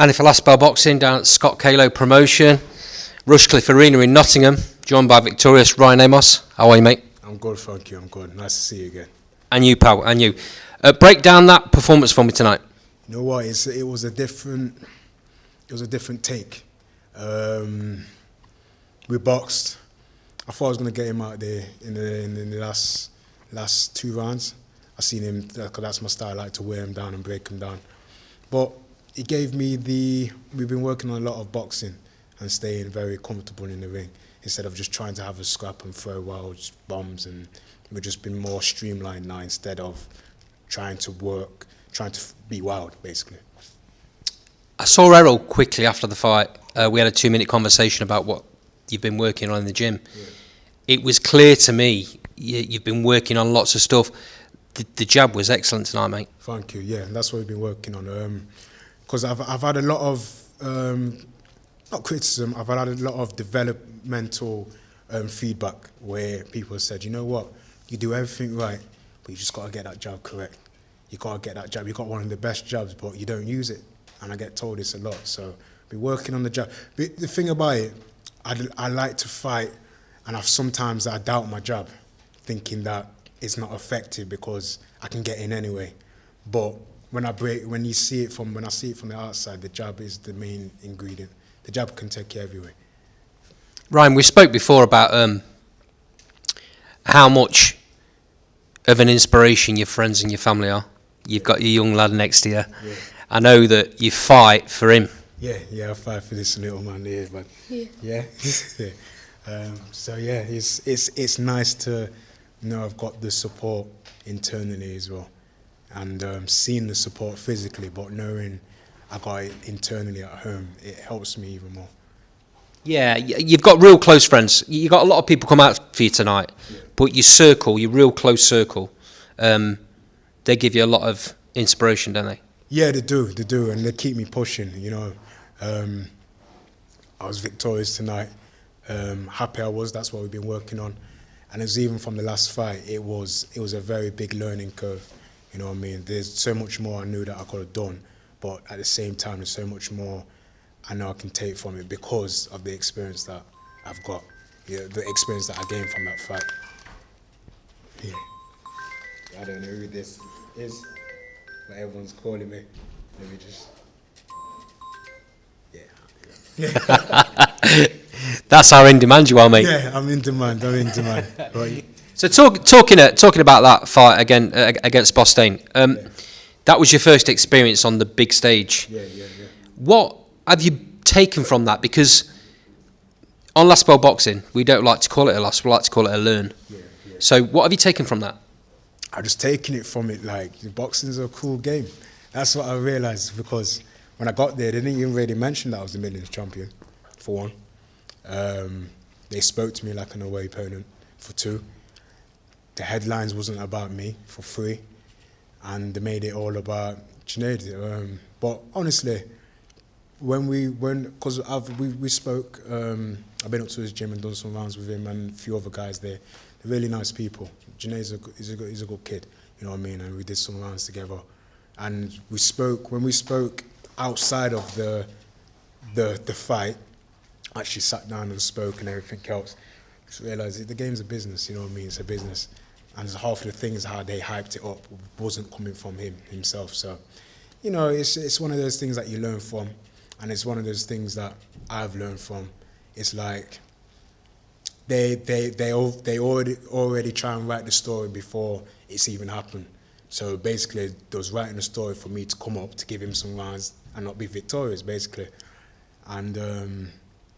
And for Last Bell Boxing down at Scott Kalo Promotion, Rushcliffe Arena in Nottingham, joined by victorious Ryan Amos. How are you, mate? I'm good, thank you. I'm good. Nice to see you again. And you, pal, and you. Break down that performance for me tonight. You know what? It was a different take. We boxed. I thought I was going to get him out there in the last 2 rounds. I seen him, because that's my style. I like to wear him down and break him down. But it gave me we've been working on a lot of boxing and staying very comfortable in the ring instead of just trying to have a scrap and throw wild bombs, and we've just been more streamlined now instead of trying to be wild, basically. I saw Errol quickly after the fight. We had a 2-minute conversation about what you've been working on in the gym. Yeah. It was clear to me you've been working on lots of stuff. The jab was excellent tonight, mate. Thank you. Yeah, and that's what we've been working on. Because I've had a lot of not criticism. I've had a lot of developmental feedback where people said, you know what, you do everything right, but you just got to get that jab correct. You got to get that jab. You got one of the best jabs, but you don't use it. And I get told this a lot. So be working on the jab. But the thing about it, I like to fight, and sometimes I doubt my jab, thinking that it's not effective because I can get in anyway. But when I see it from the outside, the jab is the main ingredient. The jab can take you everywhere. Ryan, we spoke before about how much of an inspiration your friends and your family are. You've got your young lad next to you. Yeah. I know that you fight for him. Yeah, I fight for this little man here, but yeah. So yeah, it's nice to know I've got the support internally as well, and seeing the support physically, but knowing I got it internally at home, it helps me even more. Yeah, you've got real close friends. You've got a lot of people come out for you tonight, but your real close circle, they give you a lot of inspiration, don't they? Yeah, they do, and they keep me pushing, you know. I was victorious tonight. Happy I was. That's what we've been working on, and it's even from the last fight. It was a very big learning curve. You know what I mean? There's so much more I knew that I could have done, but at the same time, there's so much more I know I can take from it because of the experience that I've got. Yeah, the experience that I gained from that fight. Yeah. I don't know who this is, but everyone's calling me. Let me just. Yeah. That's how in demand you are, mate. Yeah, I'm in demand. Right. So talking about that fight again against Bostein, that was your first experience on the big stage. Yeah. What have you taken from that? Because on Last Bell Boxing, we don't like to call it a loss, we like to call it a learn. Yeah. So what have you taken from that? I've just taken it from it like boxing's a cool game. That's what I realised, because when I got there, they didn't even really mention that I was the millions champion, for one. They spoke to me like an away opponent, for 2. The headlines wasn't about me, for 3. And they made it all about Junaid. But honestly, because we spoke, I've been up to his gym and done some rounds with him and a few other guys there. They're really nice people. Junaid's he's a good kid, you know what I mean? And we did some rounds together. And when we spoke outside of the fight, actually sat down and spoke and everything else, just realised the game's a business, you know what I mean? It's a business. And half of the things how they hyped it up wasn't coming from himself. So, you know, it's one of those things that you learn from, and it's one of those things that I've learned from. It's like they already try and write the story before it's even happened. So basically, they was writing a story for me to come up to give him some rounds and not be victorious, basically. And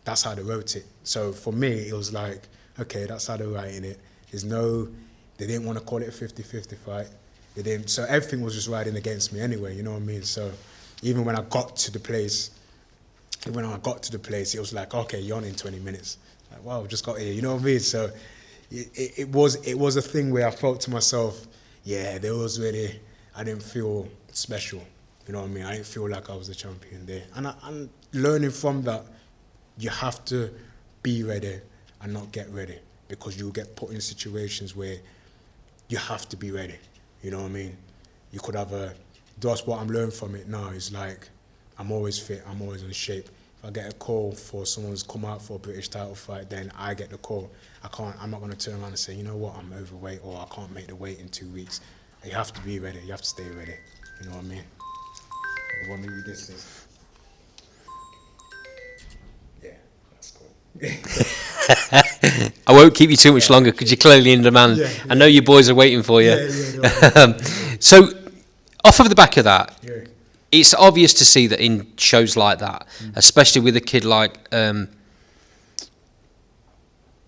that's how they wrote it. So for me, it was like, okay, that's how they're writing it. They didn't want to call it a 50-50 fight. They didn't. So everything was just riding against me anyway, you know what I mean? So even when I got to the place, it was like, okay, you're on in 20 minutes. Like, wow, just got here, you know what I mean? So it was a thing where I felt to myself, yeah, I didn't feel special, you know what I mean? I didn't feel like I was the champion there. And learning from that, you have to be ready and not get ready, because you'll get put in situations where you have to be ready, you know what I mean? You could have that's what I'm learning from it now, is like, I'm always fit. I'm always in shape. If I get a call for someone who's come out for a British title fight, then I get the call. I'm not going to turn around and say, you know what, I'm overweight or I can't make the weight in 2 weeks. You have to be ready. You have to stay ready. You know what I mean? I wonder who this is. Yeah, that's cool. I won't keep you too much longer because you're clearly in demand. Yeah. I know your boys are waiting for you. So, off of the back of that, it's obvious to see that in shows like that, especially with a kid like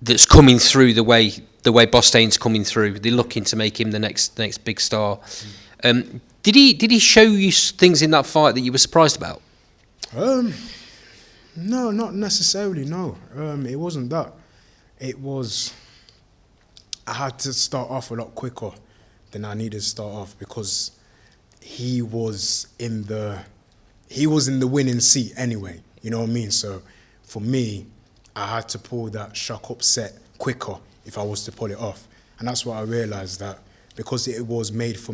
that's coming through the way Bostain's coming through, they're looking to make him the next big star. Did he show you things in that fight that you were surprised about? No, not necessarily. No, it wasn't that. It was I had to start off a lot quicker than I needed to start off because he was in the winning seat anyway. You know what I mean? So for me, I had to pull that shock upset quicker if I was to pull it off, and that's what I realized, that because it was made for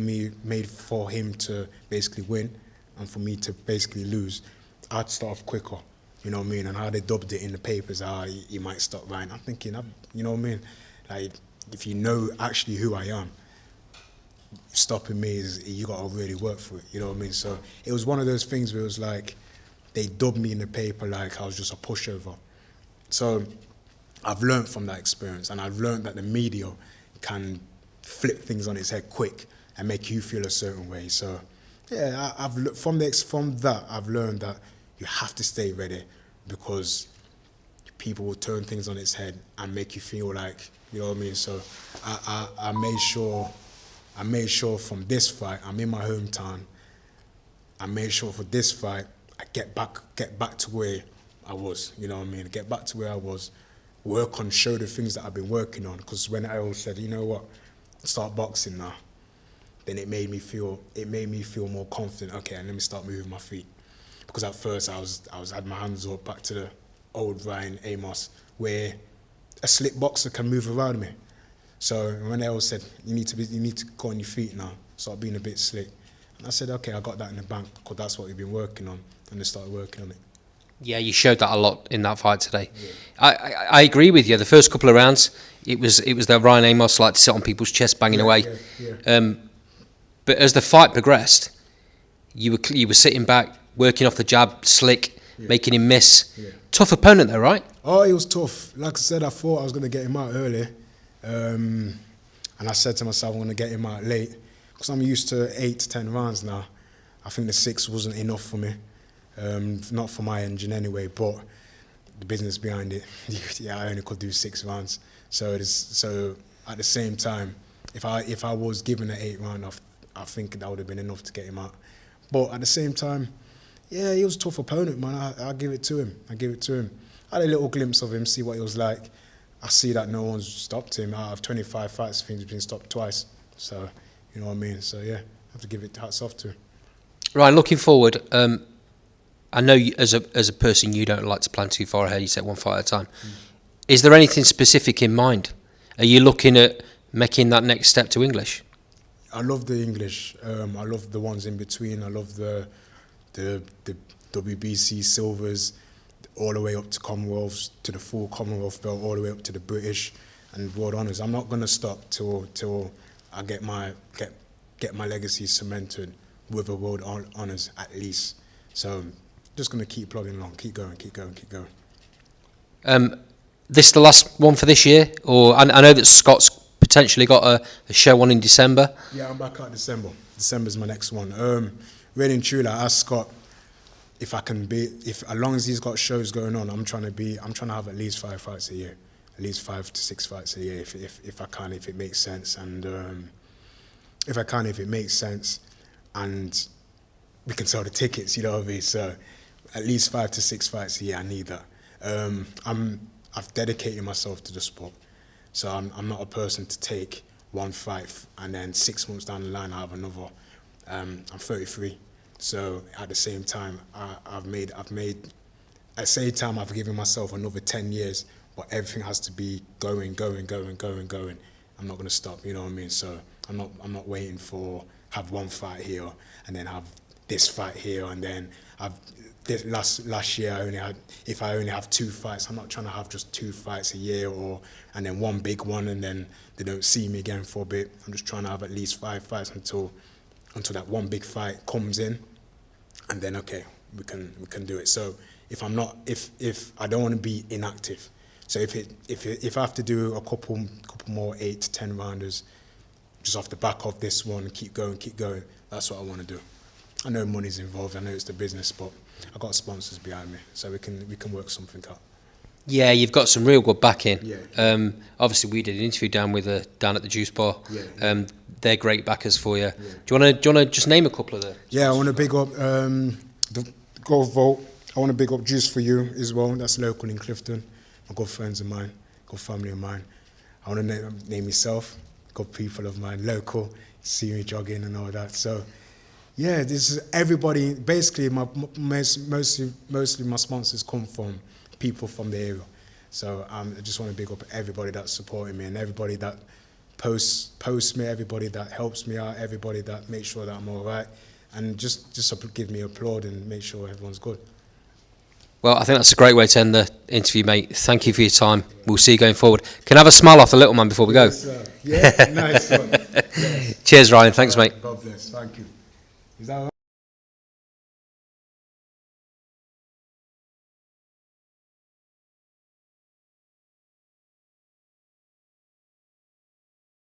him to basically win and for me to basically lose, I had to start off quicker. You know what I mean? And how they dubbed it in the papers, he might stop right. I'm thinking, you know what I mean? Like, if you know actually who I am, stopping me you got to really work for it. You know what I mean? So it was one of those things where it was like they dubbed me in the paper like I was just a pushover. So I've learned from that experience, and I've learned that the media can flip things on its head quick and make you feel a certain way. So yeah, from that I've learned that you have to stay ready, because people will turn things on its head and make you feel like, you know what I mean? So I made sure from this fight, I'm in my hometown. I made sure for this fight, I get back to where I was, you know what I mean? Get back to where I was, show the things that I've been working on. Because when I always said, you know what, start boxing now, then it made me feel more confident. Okay, and let me start moving my feet. Because at first I had my hands up back to the old Ryan Amos, where a slick boxer can move around me. So when they always said, you need to go on your feet now, start being a bit slick. And I said, okay, I got that in the bank, because that's what we've been working on, and I started working on it. Yeah, you showed that a lot in that fight today. Yeah. I agree with you. The first couple of rounds, it was the Ryan Amos like to sit on people's chests banging away. Yeah. But as the fight progressed, you were sitting back, working off the jab, slick, making him miss. Yeah. Tough opponent though, right? Oh, he was tough. Like I said, I thought I was going to get him out early. And I said to myself, I'm going to get him out late, because I'm used to 8 to 10 rounds now. I think the 6 wasn't enough for me. Not for my engine anyway, but the business behind it, yeah, I only could do 6 rounds. So at the same time, if I was given an 8 round, I think that would have been enough to get him out. But at the same time, yeah, he was a tough opponent, man. I give it to him. I had a little glimpse of him, see what he was like. I see that no one's stopped him. Out of 25 fights, I think he's been stopped twice. So, you know what I mean? So, yeah, I have to give it hats off to him. Right, looking forward, I know as a person you don't like to plan too far ahead. You set one fight at a time. Is there anything specific in mind? Are you looking at making that next step to English? I love the English. I love the ones in between. I love the WBC silvers, all the way up to Commonwealths, to the full Commonwealth belt, all the way up to the British and World Honours. I'm not going to stop till I get my legacy cemented with a World Honours at least. So just going to keep plugging along, keep going. This the last one for this year? Or I know that Scott's potentially got a show on in December. Yeah, I'm back out December. December's my next one. Really and truly, I asked Scott if I can as long as he's got shows going on, I'm trying to have at least 5 fights a year, at least 5 to 6 fights a year, if I can, if it makes sense, and and we can sell the tickets, you know what I mean. So at least 5 to 6 fights a year, I need that. I've dedicated myself to the sport, so I'm not a person to take one fight and then 6 months down the line I have another. I'm 33. So at the same time, I've given myself another 10 years, but everything has to be going. I'm not going to stop, you know what I mean? So I'm not waiting for have one fight here and then have this fight here, and then last year if I only have 2 fights, I'm not trying to have just 2 fights a year and then one big one and then they don't see me again for a bit. I'm just trying to have at least 5 fights until that one big fight comes in, and then okay, we can do it. So if I don't want to be inactive, so if I have to do a couple more 8 to 10 rounders just off the back of this one, keep going, that's what I want to do. I know money's involved, I know it's the business, but I've got sponsors behind me, so we can work something out. Yeah, you've got some real good backing. Yeah. Obviously, we did an interview down at the Juice Bar. Yeah. They're great backers for you. Yeah. Do you want to just name a couple of them? Yeah, I want to big up the Golf Vault. I want to big up Juice for You as well. That's local in Clifton. My good friends of mine, good family of mine. I want to name myself, good people of mine, local, see me jogging and all that. So, yeah, this is everybody. Basically, mostly my sponsors come from people from the area. So I just want to big up everybody that's supporting me and everybody that posts me, everybody that helps me out, everybody that makes sure that I'm all right, and just give me applaud and make sure everyone's good. Well, I think that's a great way to end the interview, mate. Thank you for your time. We'll see you going forward. Can I have a smile off the little man before we go? Yes, sir. Yeah, nice one. Yes. Cheers, Ryan. Thanks, mate. God bless. Thank you. Is that all right?